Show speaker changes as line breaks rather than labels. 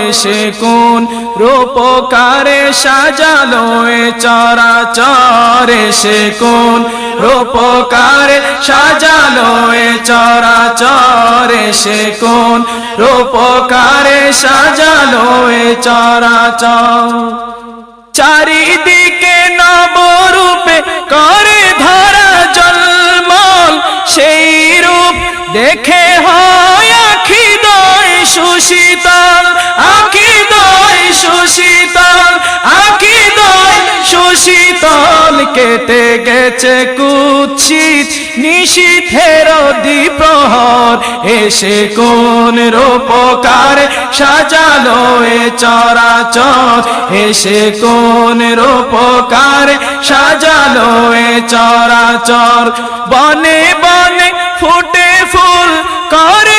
এসে কোন রূপকারে সাজালো এ চরাচর এসে কোন রূপকারে সাজালো এ চরাচর এসে কোন রূপকারে সাজালো এ চরাচর চারিদিকে নবরূপে করে ধরা জলমল সেই রূপ দেখে হয় আখি দয় সুশীতল আখি দয় সুশীতল আখি দয় সুশীতল কেটে গেছে কুৎসিত নিশীথের দ্বিপ্রহর এসে কোন রূপকার সাজালো এ চরাচর এসে কোন রূপকার সাজালো এ চরাচর বনে বনে ফুটে ফুল করে